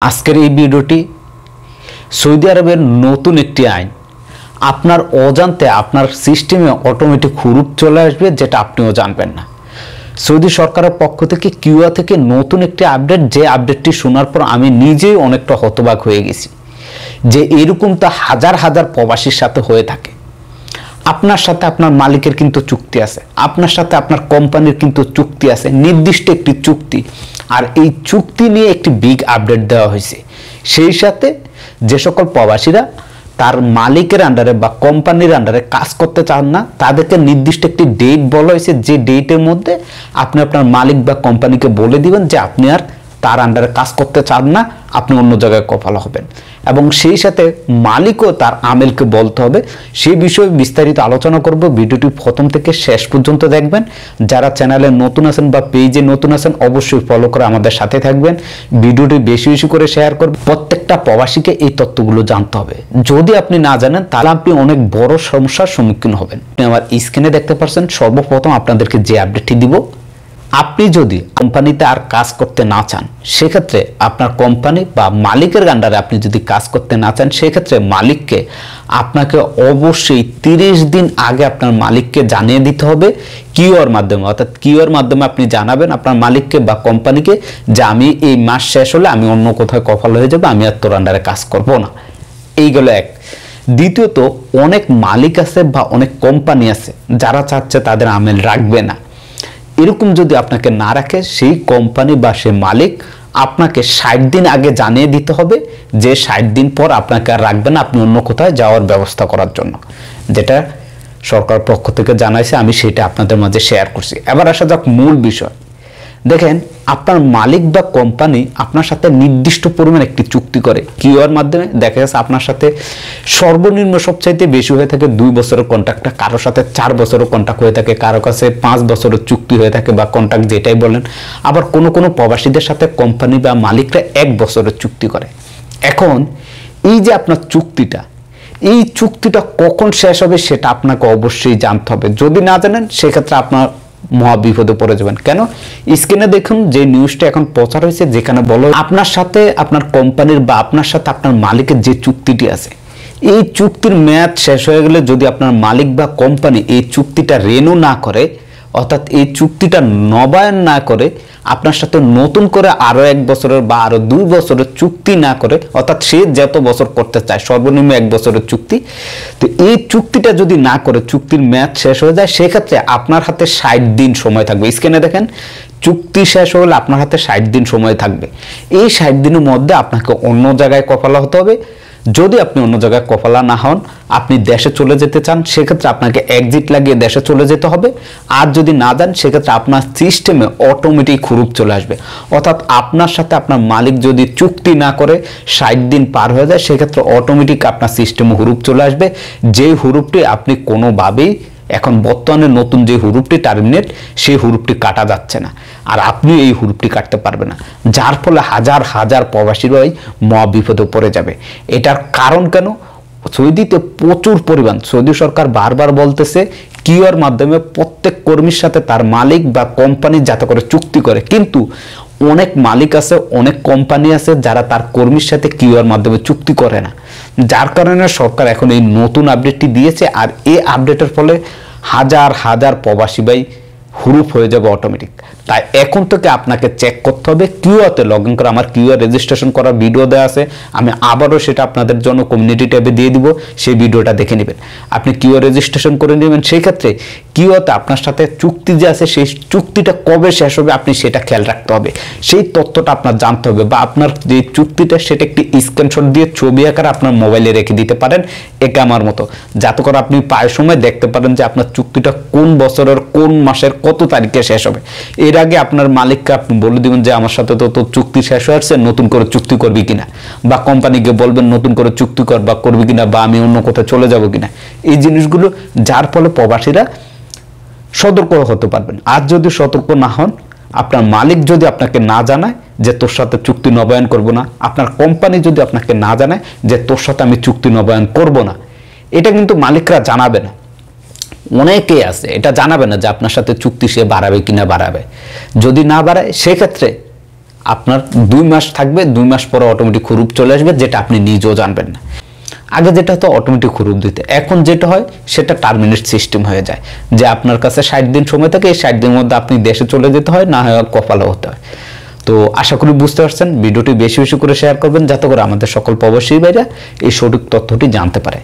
আজকের এই ভিডিওটি সৌদি আরবের নতুন একটি আইন আপনার অজান্তে আপনার সিস্টেমে অটোমেটিক হুরুপ চলে আসবে, যেটা আপনিও জানবেন না। সৌদি সরকারের পক্ষ থেকে কিউয়া থেকে নতুন একটি আপডেট, যে আপডেটটি শোনার পর আমি নিজেই অনেকটা হতবাক হয়ে গেছি যে এরকম তা হাজার হাজার প্রবাসীর সাথে হয়ে থাকে। আপনার সাথে আপনার মালিকের কিন্তু চুক্তি আছে, আপনার সাথে আপনার কোম্পানির কিন্তু চুক্তি আছে, নির্দিষ্ট একটি চুক্তি। আর এই চুক্তি নিয়ে একটি বিগ আপডেট দেওয়া হয়েছে। সেই সাথে যে সকল প্রবাসীরা তার মালিকের আন্ডারে বা কোম্পানির আন্ডারে কাজ করতে চান না, তাদেরকে নির্দিষ্ট একটি ডেট বলা হয়েছে, যে ডেটের মধ্যে আপনি আপনার মালিক বা কোম্পানিকে বলে দিবেন যে আপনি আর তার আন্ডারে কাজ করতে চান না, আপনি অন্য জায়গায় কফালা হবেন। এবং সেই সাথে মালিকও তার আমেলকে বলতে হবে। সেই বিষয়ে বিস্তারিত আলোচনা করব। ভিডিওটি প্রথম থেকে শেষ পর্যন্ত দেখবেন। যারা চ্যানেলে নতুন আছেন বা পেজে নতুন আছেন অবশ্যই ফলো করে আমাদের সাথে থাকবেন। ভিডিওটি বেশি বেশি করে শেয়ার করবেন। প্রত্যেকটা প্রবাসীকে এই তথ্যগুলো জানতে হবে। যদি আপনি না জানেন তাহলে আপনি অনেক বড় সমস্যার সম্মুখীন হবেন। আপনি আমার স্ক্রিনে দেখতে পাচ্ছেন। সর্বপ্রথম আপনাদেরকে যে আপডেটটি দিব, আপনি যদি কোম্পানিতে আর কাজ করতে না চান, সেক্ষেত্রে আপনার কোম্পানি বা মালিকের আন্ডারে আপনি যদি কাজ করতে না চান, সেক্ষেত্রে মালিককে আপনাকে অবশ্যই 30 দিন আগে আপনার মালিককে জানিয়ে দিতে হবে কিউআর মাধ্যমে। অর্থাৎ কিউআর মাধ্যমে আপনি জানাবেন আপনার মালিককে বা কোম্পানিকে যে আমি এই মাস শেষ হলে আমি অন্য কোথাও কফাল হয়ে যাবো, আমি আর তোর আন্ডারে কাজ করব না। এইগুলো এক। দ্বিতীয়ত, অনেক মালিক আছে বা অনেক কোম্পানি আছে যারা চাচ্ছে তাদের আমেল রাখবে না। এরকম যদি আপনাকে না রাখে, সেই কোম্পানি বা সে মালিক আপনাকে 60 দিন আগে জানিয়ে দিতে হবে যে 60 দিন পর আপনাকে আর রাখবে না, আপনি অন্য কোথায় যাওয়ার ব্যবস্থা করার জন্য। যেটা সরকার পক্ষ থেকে জানাইছে, আমি সেটা আপনাদের মাঝে শেয়ার করছি। এবার আসা যাক মূল বিষয়। দেখেন, আপনার মালিক বা কোম্পানি আপনার সাথে নির্দিষ্ট পরিমাণ একটি চুক্তি করে কিউআর মাধ্যমে। দেখা গেছে আপনার সাথে সর্বনিম্ন সবচাইতে বেশি হয়ে থাকে 2 বছরের কন্ট্রাক্টটা, কারোর সাথে 4 বছরের কন্ট্রাক্ট হয়ে থাকে, কারো কাছে 5 বছরের চুক্তি হয়ে থাকে বা কন্ট্রাক্ট যেটাই বলেন। আবার কোনো কোনো প্রবাসীদের সাথে কোম্পানি বা মালিকরা 1 বছরের চুক্তি করে। এখন এই যে আপনার চুক্তিটা, এই চুক্তিটা কখন শেষ হবে সেটা আপনাকে অবশ্যই জানতে হবে। যদি না জানেন সেক্ষেত্রে আপনার মহা বিপদে পড়ে যাবেন। কেন? স্ক্রিনে দেখুন যে নিউজটা এখন প্রচার হয়েছে, যেখানে বলো আপনার সাথে আপনার কোম্পানির বা আপনার সাথে আপনার মালিকের যে চুক্তিটি আছে, এই চুক্তির মেয়াদ শেষ হয়ে গেলে যদি আপনার মালিক বা কোম্পানি এই চুক্তিটা রিনিউ না করে, অর্থাৎ এই চুক্তিটা নবায়ন না করে, আপনার সাথে নতুন করে আরো 1 বছরের বা আরো 2 বছরের চুক্তি না করে, অর্থাৎ সে যত বছর করতে চায় সর্বনিম্ন 1 বছরের চুক্তি, তো এই চুক্তিটা যদি না করে চুক্তির মেয়াদ শেষ হয়ে যায়, সেক্ষেত্রে আপনার হাতে 60 দিন সময় থাকবে। স্ক্রিনে দেখেন, চুক্তি শেষ হলে আপনার হাতে 60 দিন সময় থাকবে। এই 60 দিনের মধ্যে আপনাকে অন্য জায়গায় কফালা হতে হবে। যদি আপনি অন্য জায়গায় কফালা না হন, আপনি দেশে চলে যেতে চান, সেক্ষেত্রে আপনাকে এক্সিট লাগিয়ে দেশে চলে যেতে হবে। আর যদি না যান, সেক্ষেত্রে আপনার সিস্টেমে অটোমেটিক হুরুপ চলে আসবে। অর্থাৎ আপনার সাথে আপনার মালিক যদি চুক্তি না করে 60 দিন পার হয়ে যায়, সেক্ষেত্রে অটোমেটিক আপনার সিস্টেমে হুরুপ চলে আসবে। যে হুরুপটি আপনি কোনোভাবেই এখন বর্তমানে নতুন যে হুরুপটি টার্মিনেট, সেই হুরুপটি কাটা যাচ্ছে না, আর আপনি এই হুরুপটি কাটতে পারবে না, যার ফলে হাজার হাজার প্রবাসীরাই মহা বিপদে পড়ে যাবে। এটার কারণ কেন? সৌদিতে প্রচুর পরিমাণ, সৌদি সরকার বারবার বলতেছে কিউআর মাধ্যমে প্রত্যেক কর্মীর সাথে তার মালিক বা কোম্পানি যাতে করে চুক্তি করে, কিন্তু অনেক মালিক আছে, অনেক কোম্পানি আছে যারা তার কর্মীর সাথে কিউআর মাধ্যমে চুক্তি করে না। যার কারণে সরকার এখন এই নতুন আপডেটটি দিয়েছে। আর এই আপডেটের ফলে হাজার হাজার প্রবাসী ভাই হুরুপ হয়ে যাবে অটোমেটিক। তাই এখন থেকে আপনাকে চেক করতে হবে কিউআরতে লগ ইন করে। আমার কিউআর রেজিস্ট্রেশন করার ভিডিও দেওয়া আছে, আমি আবারও সেটা আপনাদের জন্য কমিউনিটি ট্যাবে দিয়ে দিব, সেই ভিডিওটা দেখে নেবেন। আপনি কিউআর রেজিস্ট্রেশন করে নেবেন। সেই ক্ষেত্রে কিউআরতে আপনার সাথে চুক্তি যে আছে, সেই চুক্তিটা কবে শেষ হবে আপনি সেটা খেয়াল রাখতে হবে। সেই তথ্যটা আপনার জানতে হবে, বা আপনার যে চুক্তিটা সেটা একটি স্ক্রিনশট দিয়ে ছবি আকারে আপনার মোবাইলে রেখে দিতে পারেন, একে আমার মতো, যাতে করে আপনি প্রায় সময় দেখতে পারেন যে আপনার চুক্তিটা কোন বছরের কোন মাসের কত তারিখে শেষ হবে। এর আগে আপনার মালিককে আপনি বলে দিবেন যে আমার সাথে তো চুক্তি শেষ হয়ে আসছে, নতুন করে চুক্তি করবি কিনা, বা কোম্পানিকে বলবেন নতুন করে চুক্তি কর বা করবি কিনা, বা আমি অন্য কোথাও চলে যাব কিনা। এই জিনিসগুলো, যার ফলে প্রবাসীরা সতর্ক হতে পারবেন। আর যদি সতর্ক না হন, আপনার মালিক যদি আপনাকে না জানায় যে তোর সাথে চুক্তি নবায়ন করব না, আপনার কোম্পানি যদি আপনাকে না জানায় যে তোর সাথে আমি চুক্তি নবায়ন করব না, এটা কিন্তু মালিকরা জানাবে না। অনেকেই আছে এটা জানাবে না যে আপনার সাথে চুক্তি সে বাড়াবে কিনা বাড়াবে। যদি না বাড়ায়, সেক্ষেত্রে আপনার 2 মাস থাকবে, 2 মাস পরে অটোমেটিক হুরুপ চলে আসবে, যেটা আপনি নিজেও জানবেন না। আগে যেটা হতো অটোমেটিক হুরুপ দিতে, এখন যেটা হয় সেটা টার্মিনেট সিস্টেম হয়ে যায়, যে আপনার কাছে 60 দিন সময় থাকে, এই 60 দিনের মধ্যে আপনি দেশে চলে যেতে হয়, না হয় কপালে হতে হয়। তো আশা করি বুঝতে পারছেন। ভিডিওটি বেশি বেশি করে শেয়ার করবেন, যাতে করে আমাদের সকল প্রবাসী ভাইরা এই সঠিক তথ্যটি জানতে পারে।